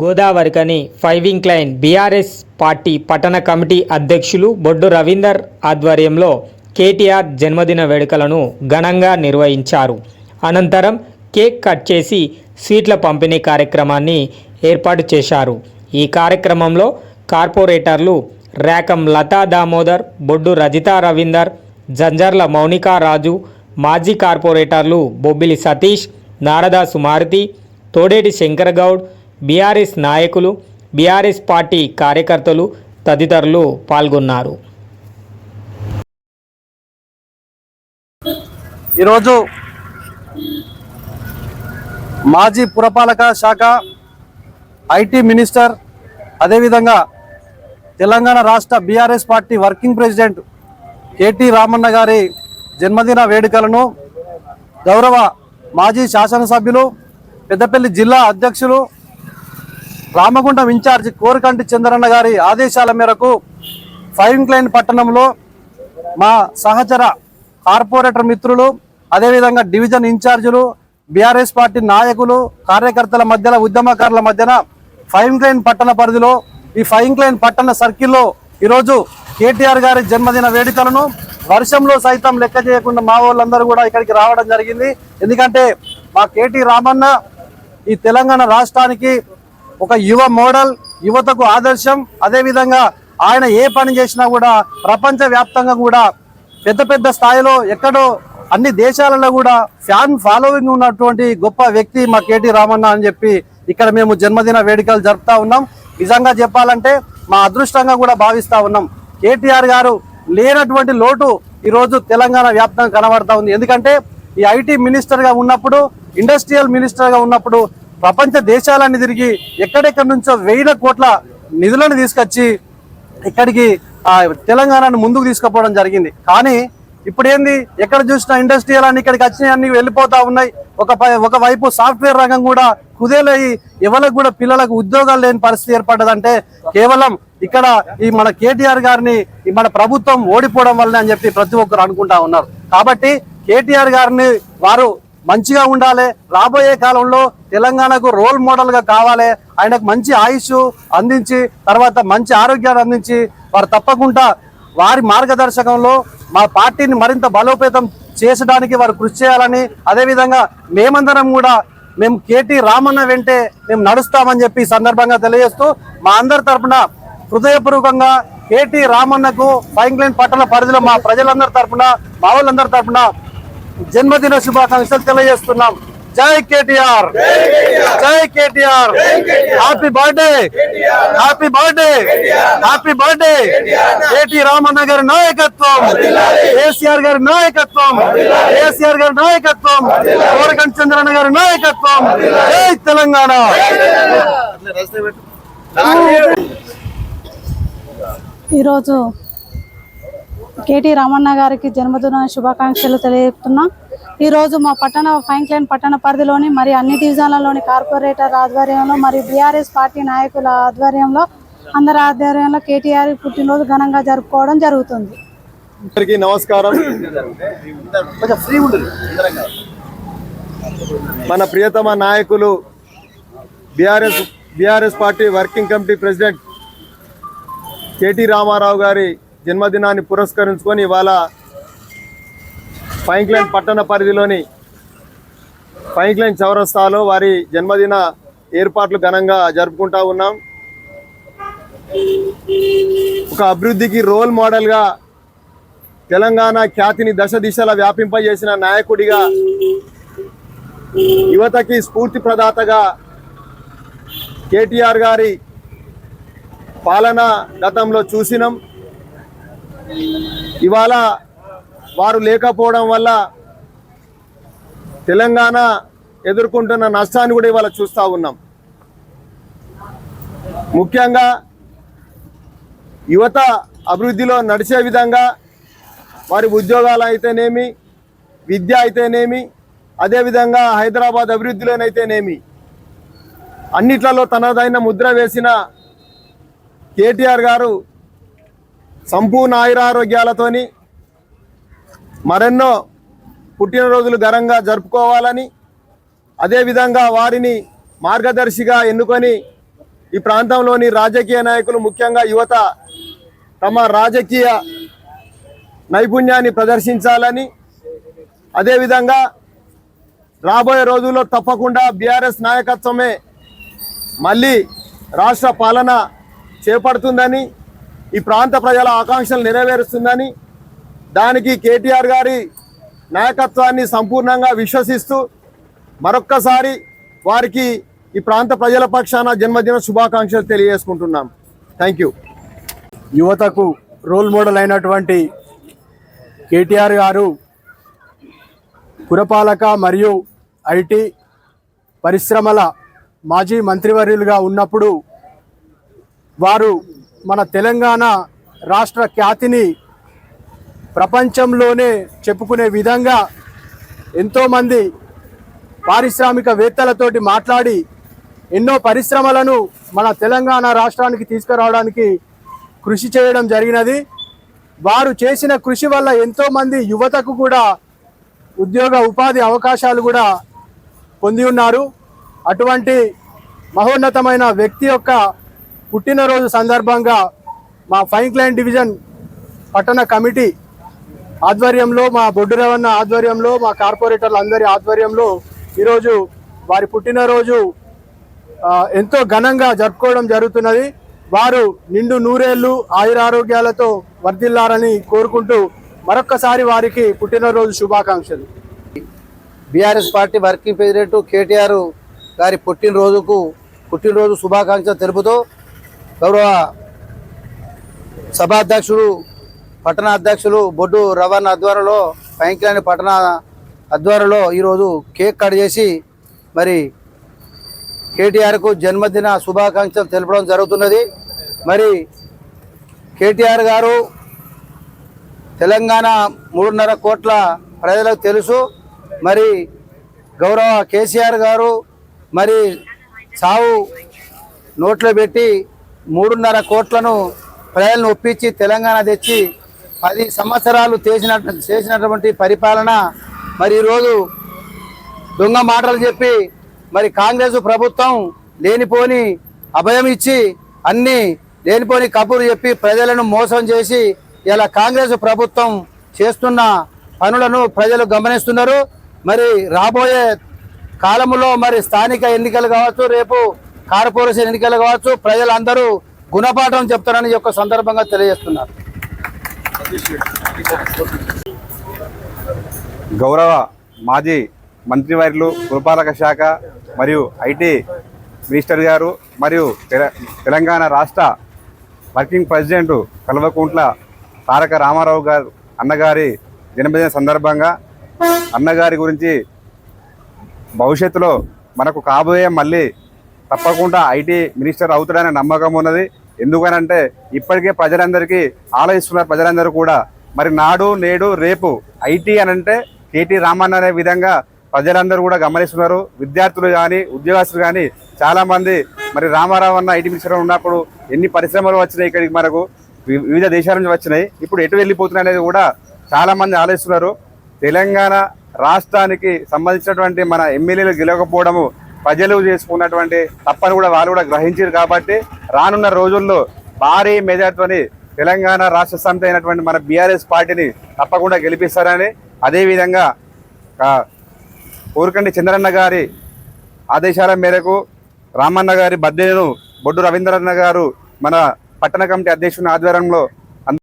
Godavarikhani ఫైవింగ్ line BRS party పట్టణ committee అధ్యక్షులు బొడ్డు రవీందర్ ఆధ్వర్యంలో కేటీఆర్ జన్మదిన వేడుకలను ఘనంగా నిర్వహించారు. అనంతరం కేక్ కట్ చేసి స్వీట్ల పంపిణీ కార్యక్రమాన్ని ఏర్పాటు చేశారు. ఈ కార్యక్రమంలో కార్పొరేటర్లు రేకం లతా దామోదర్, బొడ్డు రజితా రవీందర్, జంజర్ల మౌనికా రాజు, మాజీ కార్పొరేటర్లు బొబ్బిలి సతీష్, నారదాసు మారుతి, తోడేటి శంకర్ గౌడ్, బీఆర్ఎస్ నాయకులు, బీఆర్ఎస్ పార్టీ కార్యకర్తలు తదితరులు పాల్గొన్నారు. ఈరోజు మాజీ పురపాలక శాఖ ఐటీ మినిస్టర్, అదేవిధంగా తెలంగాణ రాష్ట్ర BRS party working president KT Ramanna గారి జన్మదిన వేడుకలను గౌరవ మాజీ శాసనసభ్యులు, పెద్దపల్లి జిల్లా అధ్యక్షులు, రామగుండం ఇన్ఛార్జి కోరకంటి చంద్రన్న గారి ఆదేశాల మేరకు ఫైవింగ్ లైన్ పట్టణంలో మా సహచర కార్పొరేటర్ మిత్రులు, అదేవిధంగా డివిజన్ ఇన్ఛార్జీలు, బీఆర్ఎస్ పార్టీ నాయకులు, కార్యకర్తల మధ్యన, ఉద్యమకారుల మధ్యన ఫైవింగ్ లైన్ పట్టణ పరిధిలో ఈ ఫైవింగ్ లైన్ పట్టణ సర్కిల్లో ఈరోజు కేటీఆర్ గారి జన్మదిన వేడుకలను వర్షంలో సైతం లెక్క చేయకుండా మా వాళ్ళందరూ కూడా ఇక్కడికి రావడం జరిగింది. ఎందుకంటే మా కేటీ రామన్న ఈ తెలంగాణ రాష్ట్రానికి ఒక యువ మోడల్, యువతకు ఆదర్శం. అదేవిధంగా ఆయన ఏ పని చేసినా కూడా ప్రపంచవ్యాప్తంగా కూడా పెద్ద పెద్ద స్థాయిలో ఎక్కడో అన్ని దేశాలలో కూడా ఫ్యాన్ ఫాలోయింగ్ ఉన్నటువంటి గొప్ప వ్యక్తి మా కేటీ రామన్న అని చెప్పి ఇక్కడ మేము జన్మదిన వేడుకలు జరుపుతా ఉన్నాం. నిజంగా చెప్పాలంటే మా అదృష్టంగా కూడా భావిస్తా ఉన్నాం. కేటీఆర్ గారు లేనటువంటి లోటు ఈరోజు తెలంగాణ వ్యాప్తంగా కనబడతా ఉంది. ఎందుకంటే ఈ ఐటీ మినిస్టర్గా ఉన్నప్పుడు, ఇండస్ట్రియల్ మినిస్టర్గా ఉన్నప్పుడు ప్రపంచ దేశాలన్నీ తిరిగి ఎక్కడెక్కడి నుంచో వేల కోట్ల నిధులను తీసుకొచ్చి ఇక్కడికి తెలంగాణను ముందుకు తీసుకుపోవడం జరిగింది. కానీ ఇప్పుడు ఏంది, ఎక్కడ చూసినా ఇండస్ట్రియల్ అన్ని ఇక్కడికి వచ్చినాయన్నీ వెళ్ళిపోతా ఉన్నాయి. ఒకవైపు సాఫ్ట్వేర్ రంగం కూడా కుదేలయ్యి ఎవరికి కూడా పిల్లలకు ఉద్యోగాలు లేని పరిస్థితి ఏర్పడ్డదంటే కేవలం ఇక్కడ ఈ మన కేటీఆర్ గారిని ఈ మన ప్రభుత్వం ఓడిపోవడం వల్లనే అని చెప్పి ప్రతి ఒక్కరు అనుకుంటా ఉన్నారు. కాబట్టి కేటీఆర్ గారిని వారు మంచిగా ఉండాలి, రాబోయే కాలంలో తెలంగాణకు రోల్ మోడల్ గా కావాలి, ఆయనకు మంచి ఆయుష్ అందించి తర్వాత మంచి ఆరోగ్యాన్ని అందించి వారు తప్పకుండా వారి మార్గదర్శకంలో మా పార్టీని మరింత బలోపేతం చేసడానికి వారు కృషి చేయాలని, అదేవిధంగా మేమందరం కూడా మేము కేటీ రామన్న వెంటే మేము నడుస్తామని చెప్పి సందర్భంగా తెలియజేస్తూ మా అందరి తరఫున హృదయపూర్వకంగా కేటీ రామన్నకు ఫైవింగ్ లైన్ పట్టణ పరిధిలో మా ప్రజలందరి తరఫున, మా వాళ్ళందరి తరఫున జన్మదిన శుభాకాంక్షలు తెలియజేస్తున్నాం. జై కేటీఆర్, జై KTR, happy birthday, happy birthday, happy birthday. KT Ramanna గారి నాయకత్వం, కేసీఆర్ గారి నాయకత్వం, కేసీఆర్ గారి నాయకత్వం, కోరకంటి చంద్రన్న గారి నాయకత్వం. జై తెలంగాణ. ఈరోజు కేటీ రామన్న గారికి జన్మదిన శుభాకాంక్షలు తెలియజేస్తున్నాం. ఈరోజు మా ఫైవింగ్ లైన్ పట్టణ పరిధిలోని మరి అన్ని డివిజన్లలోని కార్పొరేటర్ ఆధ్వర్యంలో మరియు బీఆర్ఎస్ పార్టీ నాయకుల ఆధ్వర్యంలో అందరి ఆధ్వర్యంలో కేటీఆర్ పుట్టినరోజు ఘనంగా జరుపుకోవడం జరుగుతుంది. అందరికీ నమస్కారం. మన ప్రియతమ నాయకులు BRS party working committee president KT Rama Rao గారి జన్మదినాన్ని పురస్కరించుకొని ఇవాళ ఫైవింగ్ లైన్ పట్టణ పరిధిలోని ఫైవింగ్ లైన్ చౌరస్తాలో వారి జన్మదిన ఏర్పాట్లు ఘనంగా జరుపుకుంటా ఉన్నాం. ఒక అభివృద్ధికి రోల్ మోడల్గా తెలంగాణ ఖ్యాతిని దశ దిశలా వ్యాపింపజేసిన నాయకుడిగా, యువతకి స్ఫూర్తి ప్రదాతగా కేటీఆర్ గారి పాలన గతంలో చూసినాం. ఇవాళ వారు లేకపోవడం వల్ల తెలంగాణ ఎదుర్కొంటున్న నష్టాన్ని కూడా ఇవాళ చూస్తూ ఉన్నాం. ముఖ్యంగా యువత అభివృద్ధిలో నడిచే విధంగా వారి ఉద్యోగాలు అయితేనేమి, విద్య అయితేనేమి, అదేవిధంగా హైదరాబాద్ అభివృద్ధిలోనైతేనేమి అన్నిట్లలో తనదైన ముద్ర వేసిన కేటీఆర్ గారు సంపూర్ణ ఆయురారోగ్యాలతోని మరెన్నో పుట్టినరోజులు ఘనంగా జరుపుకోవాలని, అదేవిధంగా వారిని మార్గదర్శిగా ఎన్నుకొని ఈ ప్రాంతంలోని రాజకీయ నాయకులు ముఖ్యంగా యువత తమ రాజకీయ నైపుణ్యాన్ని ప్రదర్శించాలని, అదేవిధంగా రాబోయే రోజుల్లో తప్పకుండా బీఆర్ఎస్ నాయకత్వమే మళ్ళీ రాష్ట్ర పాలన చేపడుతుందని, ఈ ప్రాంత ప్రజల ఆకాంక్షలు నెరవేరుస్తుందని, దానికి కేటీఆర్ గారి నాయకత్వాన్ని సంపూర్ణంగా విశ్వసిస్తూ మరొక్కసారి వారికి ఈ ప్రాంత ప్రజల పక్షాన జన్మదిన శుభాకాంక్షలు తెలియజేసుకుంటున్నాం. Thank you. యువతకు రోల్ మోడల్ అయినటువంటి కేటీఆర్ గారు పురపాలక మరియు ఐటీ పరిశ్రమల మాజీ మంత్రివర్యులుగా ఉన్నప్పుడు వారు మన తెలంగాణ రాష్ట్ర ఖ్యాతిని ప్రపంచంలోనే చెప్పుకునే విధంగా ఎంతోమంది పారిశ్రామికవేత్తలతోటి మాట్లాడి ఎన్నో పరిశ్రమలను మన తెలంగాణ రాష్ట్రానికి తీసుకురావడానికి కృషి చేయడం జరిగినది. వారు చేసిన కృషి వల్ల ఎంతోమంది యువతకు కూడా ఉద్యోగ ఉపాధి అవకాశాలు కూడా పొంది ఉన్నారు. అటువంటి మహోన్నతమైన వ్యక్తి యొక్క పుట్టినరోజు సందర్భంగా మా ఫైన్ లైన్ డివిజన్ పట్టణ కమిటీ ఆధ్వర్యంలో, మా బొడ్డు రవణ ఆధ్వర్యంలో, మా కార్పొరేటర్ల అందరి ఆధ్వర్యంలో ఈరోజు వారి పుట్టినరోజు ఎంతో ఘనంగా జరుపుకోవడం జరుగుతున్నది. వారు నిండు నూరేళ్లు ఆయురారోగ్యాలతో వర్ధిల్లారని కోరుకుంటూ మరొక్కసారి వారికి పుట్టినరోజు శుభాకాంక్షలు. BRS party working president KTR గారి పుట్టినరోజు శుభాకాంక్షలు తెలుపుతూ గౌరవ సభాధ్యక్షుడు పట్టణ అధ్యక్షులు బొడ్డు రవాణా ఆధ్వర్యంలో పైంకిలాని పట్టణ ఆధ్వర్యంలో ఈరోజు కేక్ కట్ చేసి మరి కేటీఆర్కు జన్మదిన శుభాకాంక్షలు తెలపడం జరుగుతున్నది. మరి కేటీఆర్ గారు తెలంగాణ 3.5 కోట్ల ప్రజలకు తెలుసు. మరి గౌరవ కేసీఆర్ గారు మరి సావు నోట్లో పెట్టి 3.5 కోట్లను ప్రజలను ఒప్పించి తెలంగాణ తెచ్చి 10 సంవత్సరాలు చేసినటువంటి పరిపాలన మరి ఈరోజు దొంగ మాటలు చెప్పి మరి కాంగ్రెస్ ప్రభుత్వం లేనిపోని అభయం ఇచ్చి అన్ని లేనిపోని కబుర్లు చెప్పి ప్రజలను మోసం చేసి ఇలా కాంగ్రెస్ ప్రభుత్వం చేస్తున్న పనులను ప్రజలు గమనిస్తున్నారు. మరి రాబోయే కాలంలో మరి స్థానిక ఎన్నికలు కావచ్చు, రేపు కార్పొరేషన్ ఎన్నికలు కావచ్చు, ప్రజలందరూ గుణపాఠం చెప్తారని ఈ యొక్క సందర్భంగా తెలియజేస్తున్నారు. గౌరవ మాజీ మంత్రివర్యులు, పురపాలక శాఖ మరియు ఐటీ మినిస్టర్ గారు మరియు తెలంగాణ రాష్ట్ర వర్కింగ్ ప్రెసిడెంట్ కల్వకుంట్ల తారక రామారావు గారు అన్నగారి జన్మదిన సందర్భంగా అన్నగారి గురించి భవిష్యత్తులో మనకు కాబోయే మళ్ళీ తప్పకుండా ఐటీ మినిస్టర్ అవుతాడనే నమ్మకం ఉన్నది. ఎందుకనంటే ఇప్పటికే ప్రజలందరికీ ఆలోచిస్తున్నారు. ప్రజలందరూ కూడా మరి నాడు నేడు రేపు ఐటీ అనంటే కేటీ రామన్న అనే విధంగా ప్రజలందరూ కూడా గమనిస్తున్నారు. విద్యార్థులు కానీ ఉద్యోగస్తులు కానీ చాలామంది మరి రామారావు అన్న ఐటీ మినిస్టర్ ఉన్నప్పుడు ఎన్ని పరిశ్రమలు వచ్చినాయి, ఇక్కడికి మనకు వివిధ దేశాల నుంచి వచ్చినాయి, ఇప్పుడు ఎటు వెళ్ళిపోతున్నాయి అనేది కూడా చాలామంది ఆలోచిస్తున్నారు. తెలంగాణ రాష్ట్రానికి సంబంధించినటువంటి మన ఎమ్మెల్యేలు గెలవకపోవడము ప్రజలు చేసుకున్నటువంటి తప్పని కూడా వాళ్ళు కూడా గ్రహించారు. కాబట్టి రానున్న రోజుల్లో భారీ మెజార్టీతోని తెలంగాణ రాష్ట్ర సమితి అయినటువంటి మన బీఆర్ఎస్ పార్టీని తప్పకుండా గెలిపిస్తారని, అదేవిధంగా కోరుకండి చంద్రన్న గారి ఆదేశాల మేరకు రామన్న గారి బర్త్డేను బొడ్డు రవీంద్రన్న గారు మన పట్టణ కమిటీ అధ్యక్షుని ఆధ్వర్యంలో